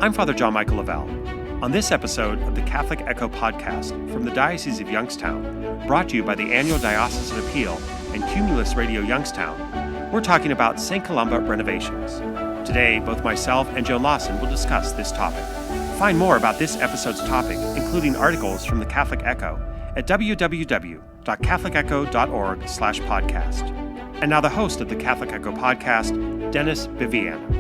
I'm Father John Michael Lavelle. On this episode of the Catholic Echo podcast from the Diocese of Youngstown, brought to you by the annual Diocesan Appeal and Cumulus Radio Youngstown, we're talking about St. Columba renovations. Today, both myself and Joan Lawson will discuss this topic. Find more about this episode's topic, including articles from the Catholic Echo, at www.catholicecho.org/podcast. And now the host of the Catholic Echo podcast, Dennis Viviana.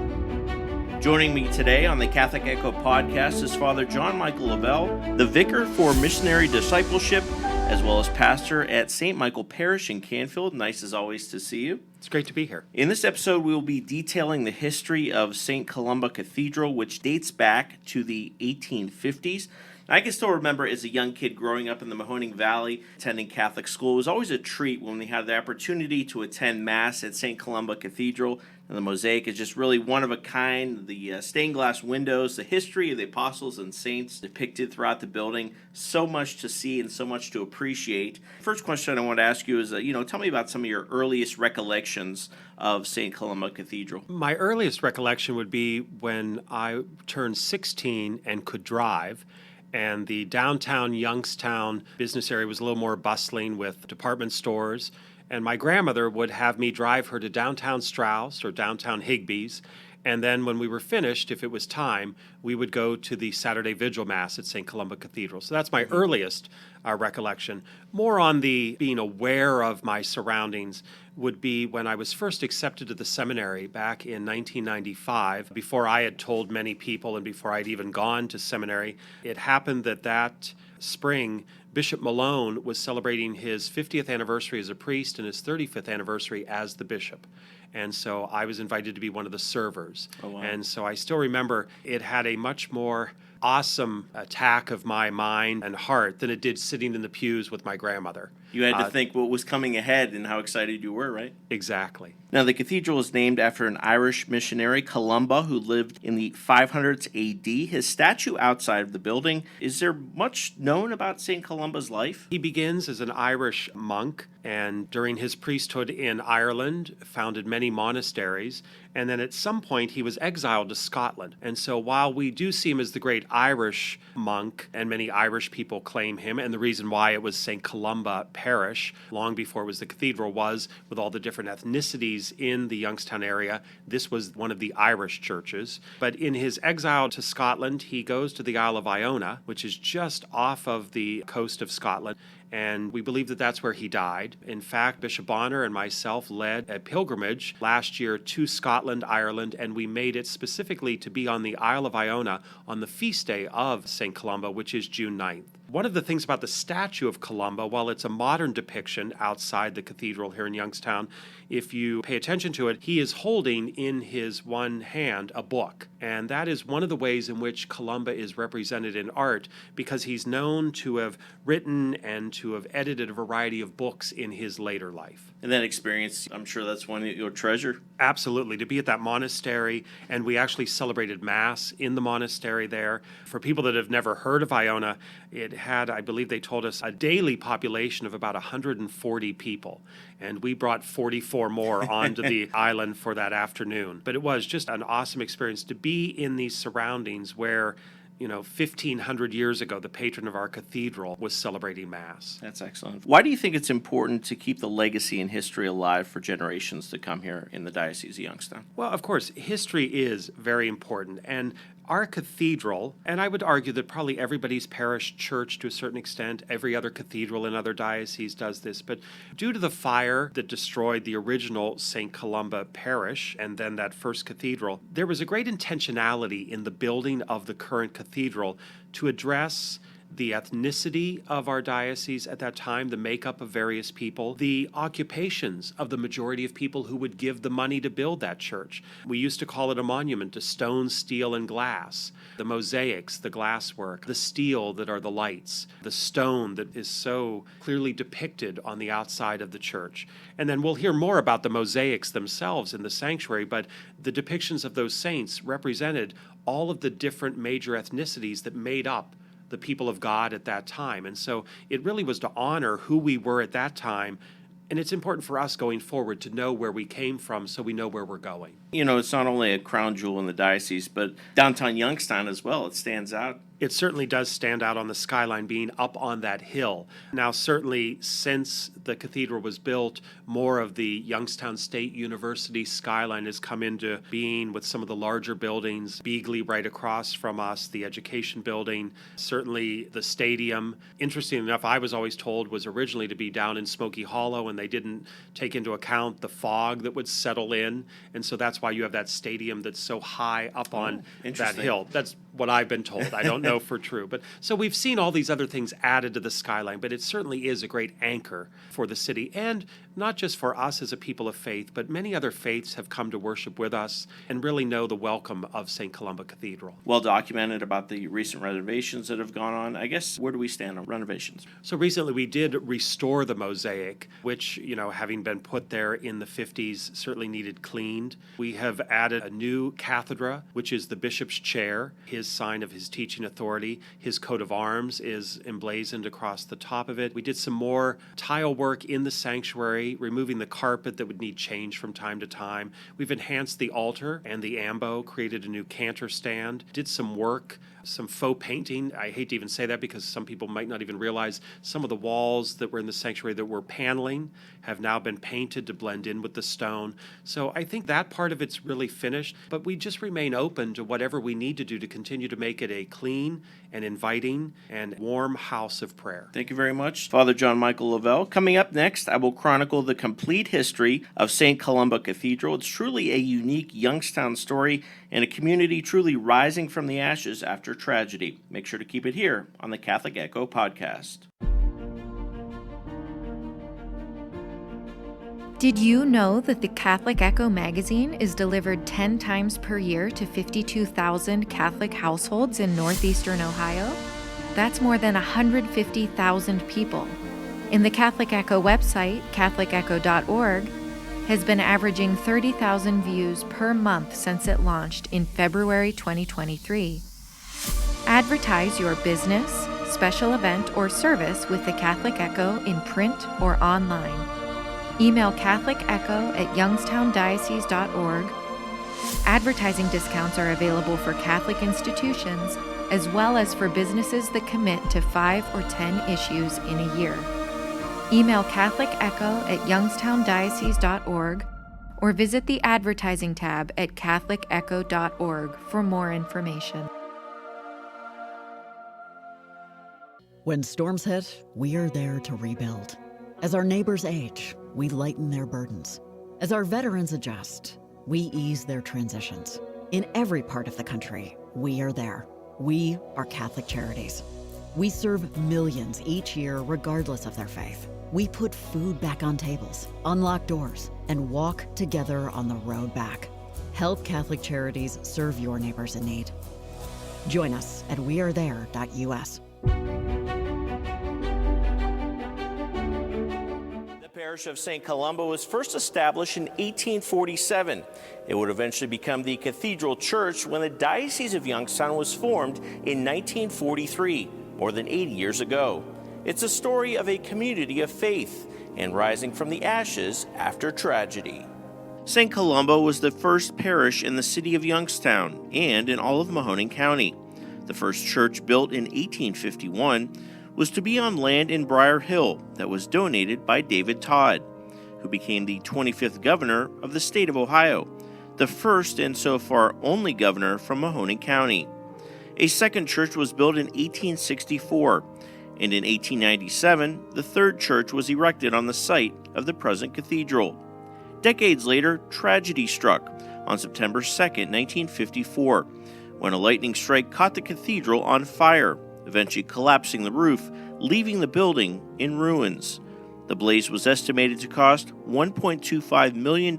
Joining me today on the Catholic Echo podcast is Father John Michael Lavelle, the Vicar for Missionary Discipleship, as well as pastor at St. Michael Parish in Canfield. Nice as always to see you. It's great to be here. In this episode, we will be detailing the history of St. Columba Cathedral, which dates back to the 1850s. I can still remember as a young kid growing up in the Mahoning Valley, attending Catholic school. It was always a treat when we had the opportunity to attend Mass at St. Columba Cathedral. And the mosaic is just really one of a kind. The stained glass windows, the history of the apostles and saints depicted throughout the building. So much to see and so much to appreciate. First question I want to ask you is, tell me about some of your earliest recollections of St. Columba Cathedral. My earliest recollection would be when I turned 16 and could drive. And the downtown Youngstown business area was a little more bustling with department stores. And my grandmother would have me drive her to downtown Strauss or downtown Higbee's. And then when we were finished, if it was time, we would go to the Saturday Vigil Mass at St. Columba Cathedral. So that's my earliest recollection. More on the being aware of my surroundings would be when I was first accepted to the seminary back in 1995, before I had told many people and before I'd even gone to seminary. It happened that spring, Bishop Malone was celebrating his 50th anniversary as a priest and his 35th anniversary as the bishop. And so I was invited to be one of the servers. Oh, wow. And so I still remember it had a much more awesome attack of my mind and heart than it did sitting in the pews with my grandmother. You had to think what was coming ahead and how excited you were, right? Exactly. Now, the cathedral is named after an Irish missionary, Columba, who lived in the 500s AD. His statue outside of the building. Is there much known about St. Columba's life? He begins as an Irish monk, and during his priesthood in Ireland, founded many monasteries. And then at some point, he was exiled to Scotland. And so while we do see him as the great Irish monk, and many Irish people claim him, and the reason why it was St. Columba Parish, long before it was the cathedral, was with all the different ethnicities in the Youngstown area, this was one of the Irish churches. But in his exile to Scotland, he goes to the Isle of Iona, which is just off of the coast of Scotland. And we believe that that's where he died. In fact, Bishop Bonner and myself led a pilgrimage last year to Scotland, Ireland, and we made it specifically to be on the Isle of Iona on the feast day of St. Columba, which is June 9th. One of the things about the statue of Columba, while it's a modern depiction outside the cathedral here in Youngstown, if you pay attention to it, he is holding in his one hand a book. And that is one of the ways in which Columba is represented in art, because he's known to have written and to have edited a variety of books in his later life. And that experience, I'm sure that's one that you'll treasure. Absolutely. To be at that monastery, and we actually celebrated Mass in the monastery there. For people that have never heard of Iona, it had, I believe they told us, a daily population of about 140 people. And we brought 44 more onto the island for that afternoon. But it was just an awesome experience to be in these surroundings where 1,500 years ago, the patron of our cathedral was celebrating Mass. That's excellent. Why do you think it's important to keep the legacy and history alive for generations to come here in the Diocese of Youngstown? Well, of course, history is very important. And our cathedral, and I would argue that probably everybody's parish church to a certain extent, every other cathedral in other dioceses does this, but due to the fire that destroyed the original St. Columba Parish and then that first cathedral, there was a great intentionality in the building of the current cathedral to address the ethnicity of our diocese at that time, the makeup of various people, the occupations of the majority of people who would give the money to build that church. We used to call it a monument to stone, steel, and glass. The mosaics, the glasswork, the steel that are the lights, the stone that is so clearly depicted on the outside of the church. And then we'll hear more about the mosaics themselves in the sanctuary, but the depictions of those saints represented all of the different major ethnicities that made up the people of God at that time. And so it really was to honor who we were at that time And it's important for us going forward to know where we came from so we know where we're going. It's not only a crown jewel in the diocese, but downtown Youngstown as well. It stands out. It certainly does stand out on the skyline being up on that hill. Now, certainly since the cathedral was built, more of the Youngstown State University skyline has come into being with some of the larger buildings. Beagley right across from us, the education building, certainly the stadium. Interesting enough, I was always told was originally to be down in Smoky Hollow, and they didn't take into account the fog that would settle in. And so that's why you have that stadium that's so high up on that hill. That's what I've been told. I don't know for true. But so we've seen all these other things added to the skyline, but it certainly is a great anchor for the city, and not just for us as a people of faith, but many other faiths have come to worship with us and really know the welcome of St. Columba Cathedral. Well documented about the recent renovations that have gone on. I guess, where do we stand on renovations? So recently we did restore the mosaic, which, having been put there in the 50s, certainly needed cleaned. We have added a new cathedra, which is the bishop's chair, his sign of his teaching authority. His coat of arms is emblazoned across the top of it. We did some more tile work in the sanctuary, removing the carpet that would need change from time to time. We've enhanced the altar and the ambo, created a new cantor stand, did some work, some faux painting. I hate to even say that because some people might not even realize some of the walls that were in the sanctuary that were paneling have now been painted to blend in with the stone. So I think that part of it's really finished, but we just remain open to whatever we need to do to continue to make it a clean and inviting and warm house of prayer. Thank you very much, Father John Michael Lavelle. Coming up next, I will chronicle the complete history of St. Columba Cathedral. It's truly a unique Youngstown story and a community truly rising from the ashes after tragedy. Make sure to keep it here on the Catholic Echo podcast. Did you know that the Catholic Echo magazine is delivered 10 times per year to 52,000 Catholic households in northeastern Ohio? That's more than 150,000 people. And the Catholic Echo website, catholicecho.org, has been averaging 30,000 views per month since it launched in February 2023. Advertise your business, special event, or service with the Catholic Echo in print or online. Email catholicecho@youngstowndiocese.org. Advertising discounts are available for Catholic institutions as well as for businesses that commit to 5 or 10 issues in a year. Email catholicecho@youngstowndiocese.org or visit the advertising tab at catholicecho.org for more information. When storms hit, we are there to rebuild. As our neighbors age, we lighten their burdens. As our veterans adjust, we ease their transitions. In every part of the country, we are there. We are Catholic Charities. We serve millions each year regardless of their faith. We put food back on tables, unlock doors, and walk together on the road back. Help Catholic Charities serve your neighbors in need. Join us at wearethere.us. The parish of St. Columba was first established in 1847. It would eventually become the Cathedral Church when the Diocese of Youngstown was formed in 1943, more than 80 years ago. It's a story of a community of faith and rising from the ashes after tragedy. St. Columba was the first parish in the city of Youngstown and in all of Mahoning County. The first church, built in 1851, was to be on land in Briar Hill that was donated by David Todd, who became the 25th governor of the state of Ohio, the first and so far only governor from Mahoning County. A second church was built in 1864, and in 1897, the third church was erected on the site of the present cathedral. Decades later, tragedy struck on September 2nd, 1954, when a lightning strike caught the cathedral on fire, eventually collapsing the roof, leaving the building in ruins. The blaze was estimated to cost $1.25 million.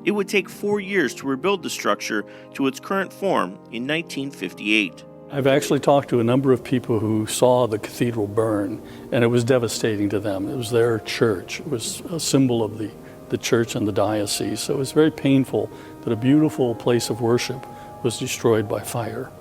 It would take 4 years to rebuild the structure to its current form in 1958. I've actually talked to a number of people who saw the cathedral burn, and it was devastating to them. It was their church. It was a symbol of the church and the diocese. So it was very painful that a beautiful place of worship was destroyed by fire.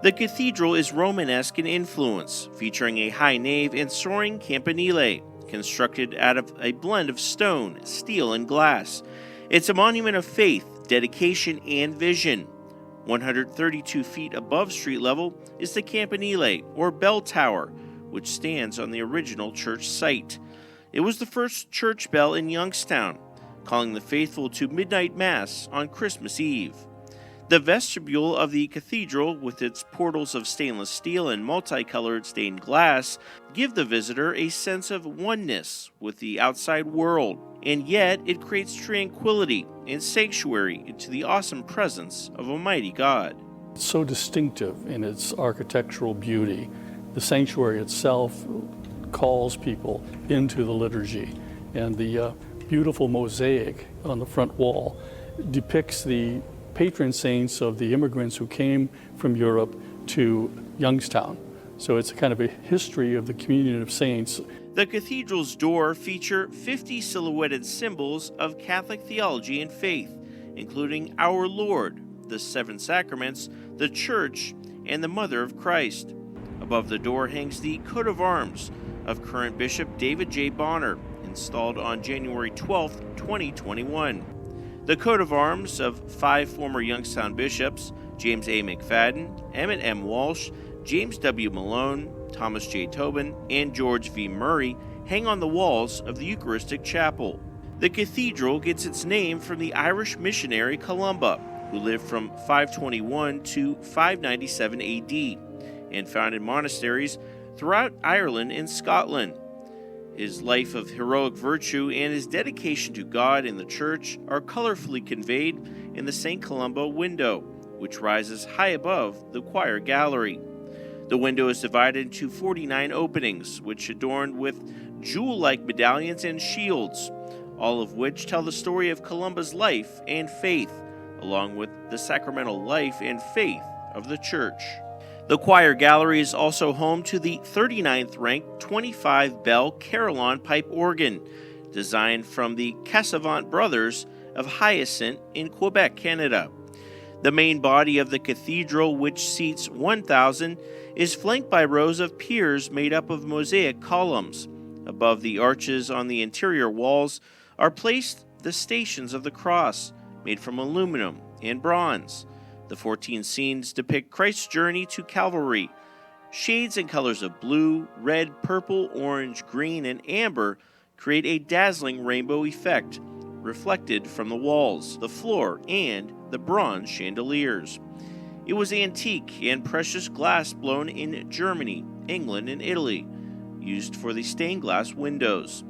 The cathedral is Romanesque in influence, featuring a high nave and soaring campanile, constructed out of a blend of stone, steel, and glass. It's a monument of faith, dedication, and vision. 132 feet above street level is the Campanile, or bell tower, which stands on the original church site. It was the first church bell in Youngstown, calling the faithful to midnight mass on Christmas Eve. The vestibule of the cathedral, with its portals of stainless steel and multicolored stained glass, give the visitor a sense of oneness with the outside world, and yet it creates tranquility and sanctuary into the awesome presence of Almighty God. It's so distinctive in its architectural beauty. The sanctuary itself calls people into the liturgy, and the beautiful mosaic on the front wall depicts the patron saints of the immigrants who came from Europe to Youngstown. So it's a kind of a history of the communion of saints. The cathedral's door feature 50 silhouetted symbols of Catholic theology and faith, including Our Lord, the seven sacraments, the Church, and the Mother of Christ. Above the door hangs the coat of arms of current Bishop David J. Bonner, installed on January 12, 2021. The coat of arms of 5 former Youngstown bishops, James A. McFadden, Emmett M. Walsh, James W. Malone, Thomas J. Tobin, and George V. Murray, hang on the walls of the Eucharistic Chapel. The cathedral gets its name from the Irish missionary Columba, who lived from 521 to 597 AD, and founded monasteries throughout Ireland and Scotland. His life of heroic virtue and his dedication to God and the Church are colorfully conveyed in the St. Columba window, which rises high above the choir gallery. The window is divided into 49 openings, which adorned with jewel-like medallions and shields, all of which tell the story of Columba's life and faith, along with the sacramental life and faith of the Church. The choir gallery is also home to the 39th ranked 25-bell Carillon pipe organ, designed from the Cassavant brothers of Hyacinthe in Quebec, Canada. The main body of the cathedral, which seats 1,000, is flanked by rows of piers made up of mosaic columns. Above the arches on the interior walls are placed the Stations of the Cross, made from aluminum and bronze. The 14 scenes depict Christ's journey to Calvary. Shades and colors of blue, red, purple, orange, green, and amber create a dazzling rainbow effect, reflected from the walls, the floor, and the bronze chandeliers. It was antique and precious glass blown in Germany, England, and Italy, used for the stained glass windows.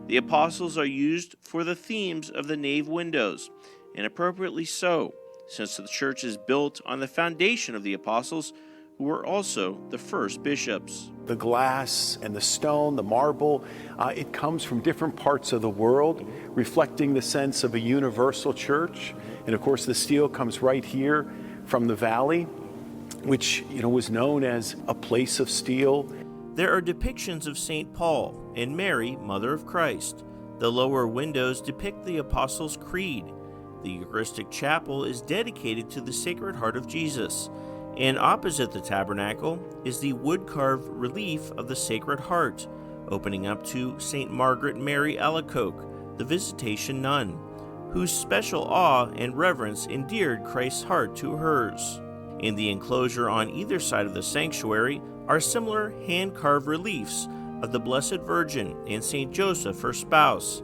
The apostles are used for the themes of the nave windows, and appropriately so, since the church is built on the foundation of the apostles, who were also the first bishops. The glass and the stone, the marble, it comes from different parts of the world, reflecting the sense of a universal church. And of course, the steel comes right here from the valley, which was known as a place of steel. There are depictions of St. Paul and Mary, Mother of Christ. The lower windows depict the Apostles' Creed. The Eucharistic Chapel is dedicated to the Sacred Heart of Jesus, and opposite the tabernacle is the wood-carved relief of the Sacred Heart, opening up to St. Margaret Mary Alacoque, the Visitation Nun, whose special awe and reverence endeared Christ's heart to hers. In the enclosure on either side of the sanctuary are similar hand-carved reliefs of the Blessed Virgin and St. Joseph, her spouse.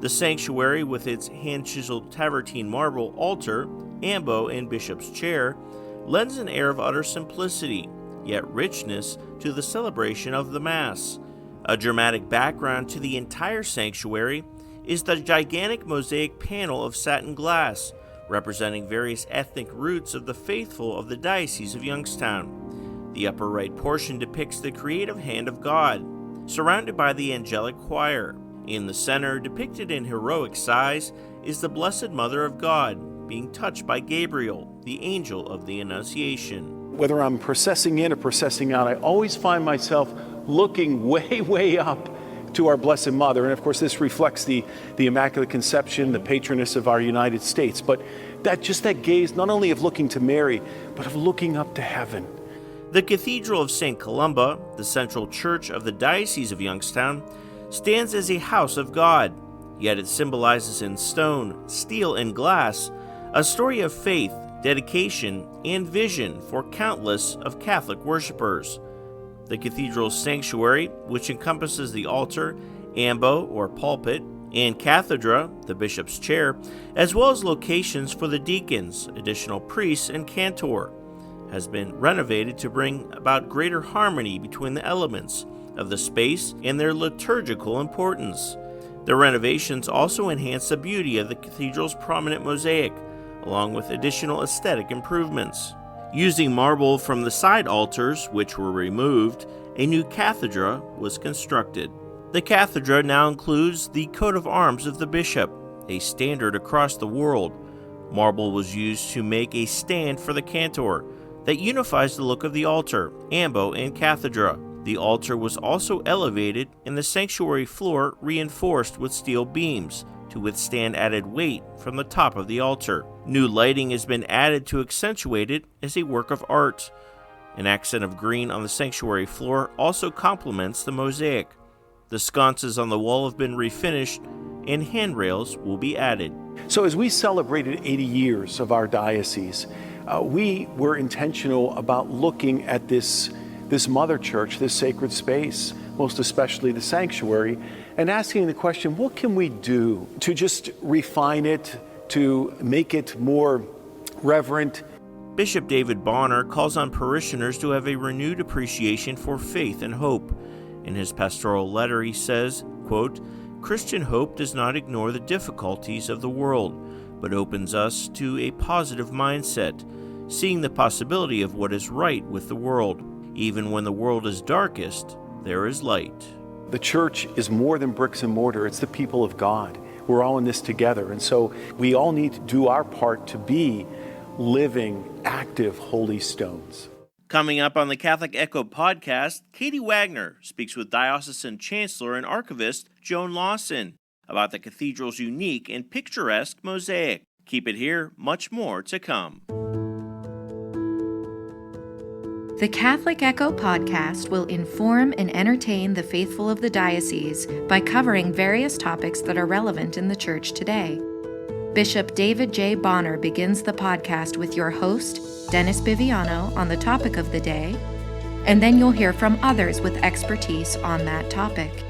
The sanctuary, with its hand-chiseled travertine marble altar, ambo, and bishop's chair, lends an air of utter simplicity, yet richness to the celebration of the Mass. A dramatic background to the entire sanctuary is the gigantic mosaic panel of satin glass, representing various ethnic roots of the faithful of the Diocese of Youngstown. The upper right portion depicts the creative hand of God, surrounded by the angelic choir. In the center, depicted in heroic size, is the Blessed Mother of God, being touched by Gabriel, the angel of the Annunciation. Whether I'm processing in or processing out, I always find myself looking way, way up to our Blessed Mother. And of course, this reflects the Immaculate Conception, the patroness of our United States. But that gaze, not only of looking to Mary, but of looking up to heaven. The Cathedral of St. Columba, the central church of the Diocese of Youngstown, stands as a house of God, yet it symbolizes in stone, steel, and glass a story of faith, dedication, and vision for countless of Catholic worshipers. The cathedral's sanctuary, which encompasses the altar, ambo or pulpit, and cathedra, the bishop's chair, as well as locations for the deacons, additional priests, and cantor, has been renovated to bring about greater harmony between the elements of the space and their liturgical importance. The renovations also enhance the beauty of the cathedral's prominent mosaic, along with additional aesthetic improvements. Using marble from the side altars, which were removed, a new cathedra was constructed. The cathedra now includes the coat of arms of the bishop, a standard across the world. Marble was used to make a stand for the cantor that unifies the look of the altar, ambo, and cathedra. The altar was also elevated and the sanctuary floor reinforced with steel beams to withstand added weight from the top of the altar. New lighting has been added to accentuate it as a work of art. An accent of green on the sanctuary floor also complements the mosaic. The sconces on the wall have been refinished and handrails will be added. So as we celebrated 80 years of our diocese, we were intentional about looking at this mother church, this sacred space, most especially the sanctuary, and asking the question, what can we do to just refine it, to make it more reverent? Bishop David Bonner calls on parishioners to have a renewed appreciation for faith and hope. In his pastoral letter, he says, quote, "Christian hope does not ignore the difficulties of the world, but opens us to a positive mindset, seeing the possibility of what is right with the world. Even when the world is darkest, there is light." The church is more than bricks and mortar. It's the people of God. We're all in this together. And so we all need to do our part to be living, active, holy stones. Coming up on the Catholic Echo podcast, Katie Wagner speaks with Diocesan Chancellor and Archivist Joan Lawson about the cathedral's unique and picturesque mosaic. Keep it here, much more to come. The Catholic Echo podcast will inform and entertain the faithful of the diocese by covering various topics that are relevant in the Church today. Bishop David J. Bonner begins the podcast with your host, Dennis Biviano, on the topic of the day, and then you'll hear from others with expertise on that topic.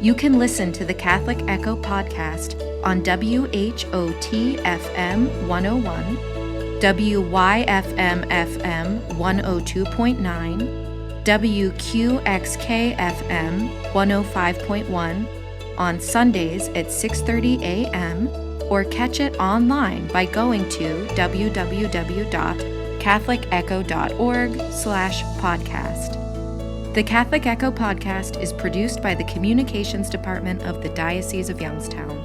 You can listen to the Catholic Echo podcast on WHOT-FM 101, WYFM-FM 102.9, WQXK-FM 105.1 on Sundays at 6:30 a.m., or catch it online by going to www.catholicecho.org/podcast. The Catholic Echo podcast is produced by the Communications Department of the Diocese of Youngstown.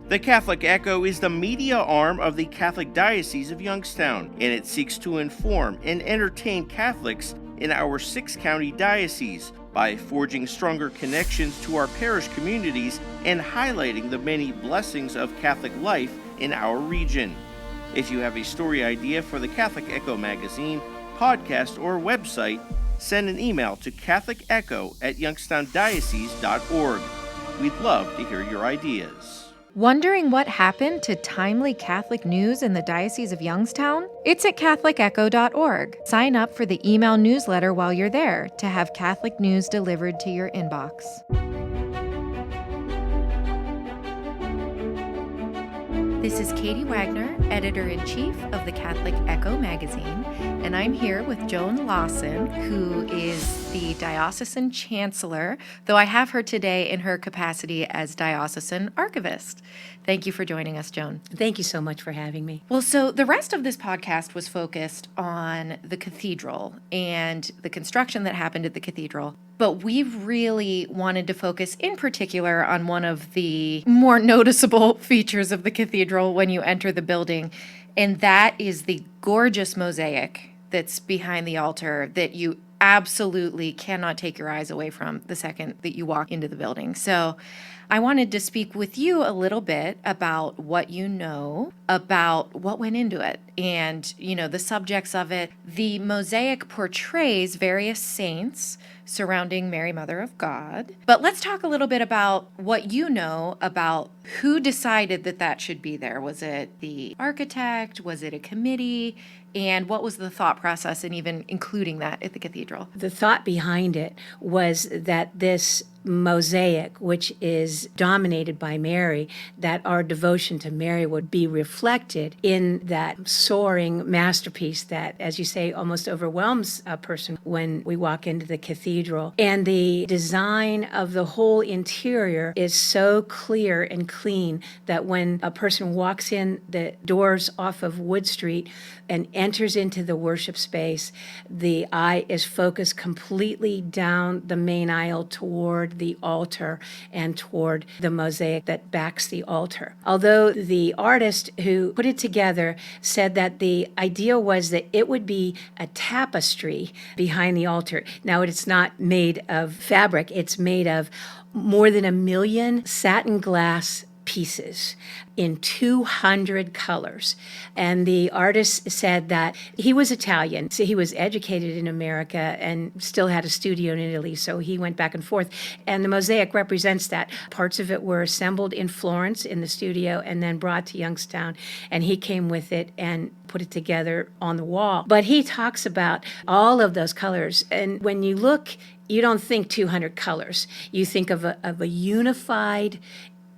The Catholic Echo is the media arm of the Catholic Diocese of Youngstown, and it seeks to inform and entertain Catholics in our 6-county diocese by forging stronger connections to our parish communities and highlighting the many blessings of Catholic life in our region. If you have a story idea for the Catholic Echo magazine, podcast, or website, send an email to catholicecho@youngstowndiocese.org. We'd love to hear your ideas. Wondering what happened to timely Catholic news in the Diocese of Youngstown? It's at catholicecho.org. Sign up for the email newsletter while you're there to have Catholic news delivered to your inbox. This is Katie Wagner, Editor-in-Chief of the Catholic Echo magazine, and I'm here with Joan Lawson, who is the Diocesan Chancellor, though I have her today in her capacity as Diocesan Archivist. Thank you for joining us, Joan. Thank you so much for having me. Well, so the rest of this podcast was focused on the cathedral and the construction that happened at the cathedral. But we really wanted to focus in particular on one of the more noticeable features of the cathedral when you enter the building, and that is the gorgeous mosaic that's behind the altar that you absolutely cannot take your eyes away from the second that you walk into the building. So I wanted to speak with you a little bit about what you know about what went into it and, the subjects of it. The mosaic portrays various saints surrounding Mary, Mother of God. But let's talk a little bit about what you know about who decided that that should be there. Was it the architect? Was it a committee? And what was the thought process in even including that at the cathedral? The thought behind it was that this mosaic, which is dominated by Mary, that our devotion to Mary would be reflected in that soaring masterpiece that, as you say, almost overwhelms a person when we walk into the cathedral. And the design of the whole interior is so clear and clean that when a person walks in the doors off of Wood Street and enters into the worship space, the eye is focused completely down the main aisle toward the altar and toward the mosaic that backs the altar. Although the artist who put it together said that the idea was that it would be a tapestry behind the altar. Now, it's not made of fabric, it's made of more than 1 million satin glass pieces in 200 colors. And the artist said that he was Italian, so he was educated in America and still had a studio in Italy, so he went back and forth. And the mosaic represents that. Parts of it were assembled in Florence in the studio and then brought to Youngstown, and he came with it and put it together on the wall. But he talks about all of those colors, and when you look, you don't think 200 colors. You think of a unified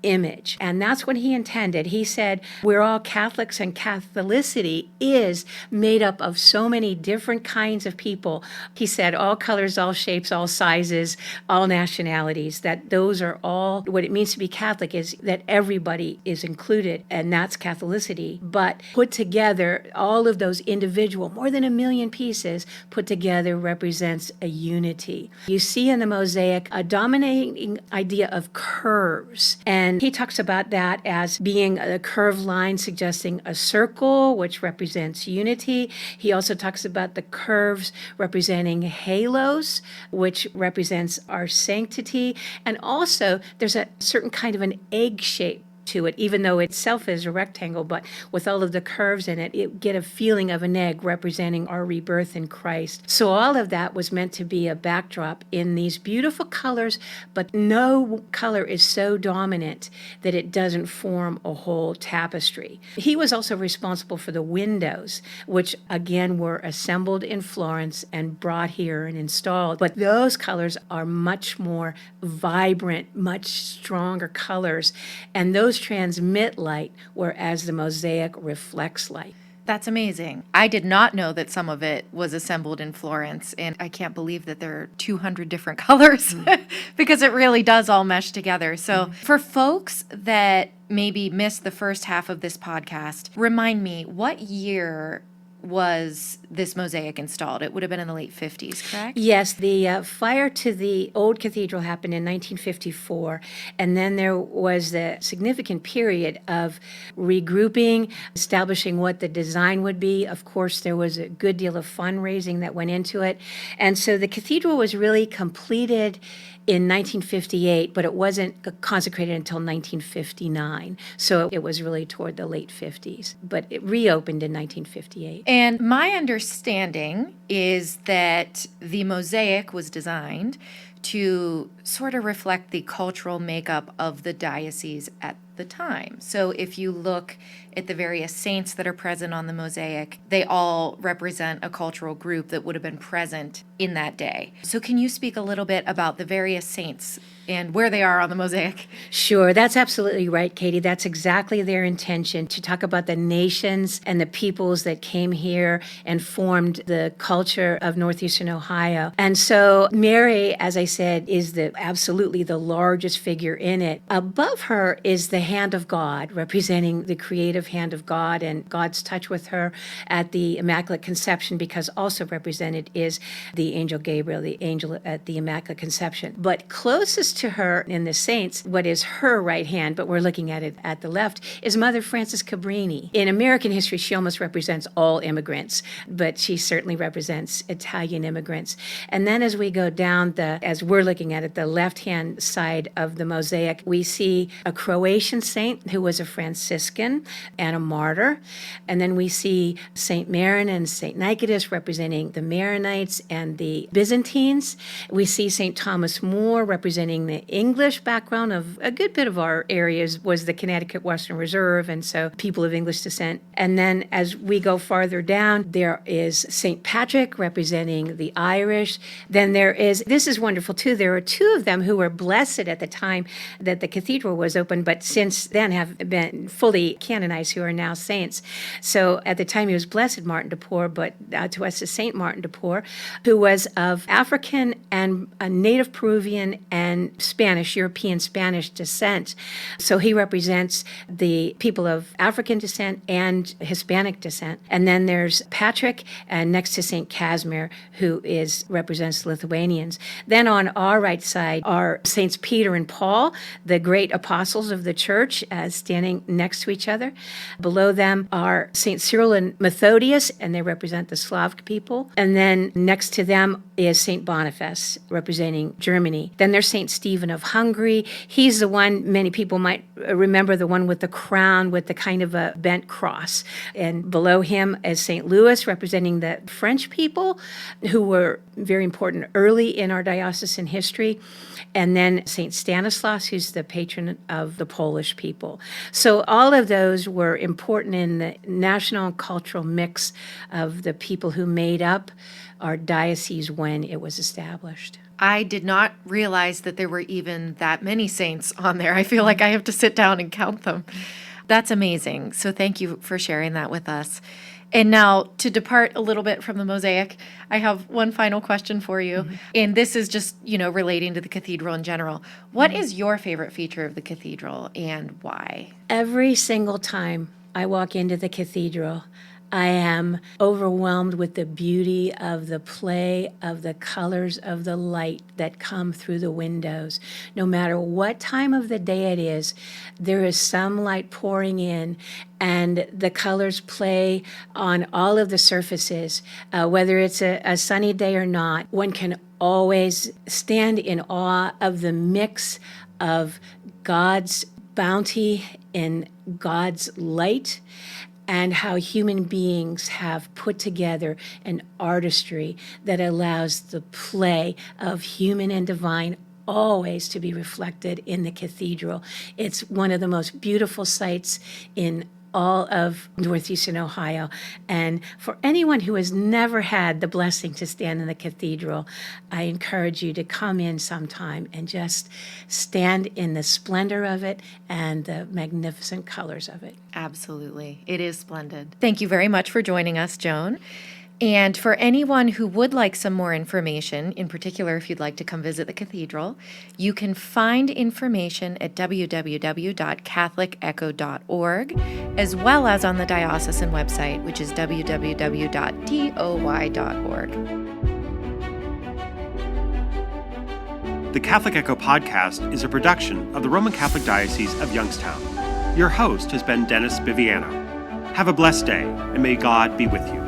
image. And that's what he intended. He said, we're all Catholics, and Catholicity is made up of so many different kinds of people. He said, all colors, all shapes, all sizes, all nationalities, that those are all, what it means to be Catholic is that everybody is included, and that's Catholicity. But put together, all of those individual, more than 1 million pieces put together represents a unity. You see in the mosaic a dominating idea of curves, and he talks about that as being a curved line suggesting a circle, which represents unity. He also talks about the curves representing halos, which represents our sanctity. And also, there's a certain kind of an egg shape to it, even though itself is a rectangle, but with all of the curves in it, you get a feeling of an egg representing our rebirth in Christ. So all of that was meant to be a backdrop in these beautiful colors, but no color is so dominant that it doesn't form a whole tapestry. He was also responsible for the windows, which again were assembled in Florence and brought here and installed. But those colors are much more vibrant, much stronger colors, and those transmit light, whereas the mosaic reflects light. That's amazing. I did not know that some of it was assembled in Florence, and I can't believe that there are 200 different colors because it really does all mesh together. So for folks that maybe missed the first half of this podcast, remind me, what year was this mosaic installed? It would have been in the late 50s, correct? Yes, the fire to the old cathedral happened in 1954, and then there was a significant period of regrouping, establishing what the design would be. Of course, there was a good deal of fundraising that went into it, and so the cathedral was really completed in 1958, but it wasn't consecrated until 1959. So it was really toward the late 50s, but it reopened in 1958. And my understanding is that the mosaic was designed to sort of reflect the cultural makeup of the diocese at the time. So if you look at the various saints that are present on the mosaic, they all represent a cultural group that would have been present in that day. So can you speak a little bit about the various saints and where they are on the mosaic? Sure, that's absolutely right, Katie. That's exactly their intention, to talk about the nations and the peoples that came here and formed the culture of northeastern Ohio. And so Mary, as I said, is the absolutely the largest figure in it. Above her is the hand of God, representing the creative hand of God and God's touch with her at the Immaculate Conception, because also represented is the angel Gabriel, the angel at the Immaculate Conception. But closest to her in the saints, what is her right hand, but we're looking at it at the left, is Mother Frances Cabrini. In American history, she almost represents all immigrants, but she certainly represents Italian immigrants. And then as we go down as we're looking at it, the left-hand side of the mosaic, we see a Croatian saint who was a Franciscan and a martyr. And then we see Saint Maron and Saint Nicetas representing the Maronites and the Byzantines. We see Saint Thomas More representing the English background of a good bit of our areas was the Connecticut Western Reserve, and so people of English descent. And then as we go farther down, there is Saint Patrick representing the Irish. Then this is wonderful too, there are two of them who were blessed at the time that the cathedral was opened, but since then have been fully canonized, who are now saints. So at the time he was Blessed Martin de Porres, but to us is Saint Martin de Porres, who was of African and a native Peruvian and Spanish, European Spanish descent. So he represents the people of African descent and Hispanic descent. And then there's Patrick, and next to Saint Casimir, who represents Lithuanians. Then on our right side are Saints Peter and Paul, the great apostles of the church, standing next to each other. Below them are Saint Cyril and Methodius, and they represent the Slavic people. And then next to them is Saint Boniface, representing Germany. Then there's Saint Stephen of Hungary. He's the one, many people might remember, the one with the crown with the kind of a bent cross. And below him is Saint Louis, representing the French people, who were very important early in our diocesan history. And then Saint Stanislaus, who's the patron of the Polish people. So all of those were important in the national and cultural mix of the people who made up our diocese when it was established. I did not realize that there were even that many saints on there. I feel like I have to sit down and count them. That's amazing. So thank you for sharing that with us. And now, to depart a little bit from the mosaic, I have one final question for you. Mm-hmm. And this is just, relating to the cathedral in general. What is your favorite feature of the cathedral and why? Every single time I walk into the cathedral, I am overwhelmed with the beauty of the play of the colors of the light that come through the windows. No matter what time of the day it is, there is some light pouring in, and the colors play on all of the surfaces. Whether it's a sunny day or not, one can always stand in awe of the mix of God's bounty and God's light, and how human beings have put together an artistry that allows the play of human and divine always to be reflected in the cathedral. It's one of the most beautiful sights in all of Northeastern Ohio. And for anyone who has never had the blessing to stand in the cathedral, I encourage you to come in sometime and just stand in the splendor of it and the magnificent colors of it. Absolutely. It is splendid. Thank you very much for joining us, Joan. And for anyone who would like some more information, in particular if you'd like to come visit the cathedral, you can find information at www.catholicecho.org, as well as on the diocesan website, which is www.doy.org. The Catholic Echo podcast is a production of the Roman Catholic Diocese of Youngstown. Your host has been Dennis Biviano. Have a blessed day, and may God be with you.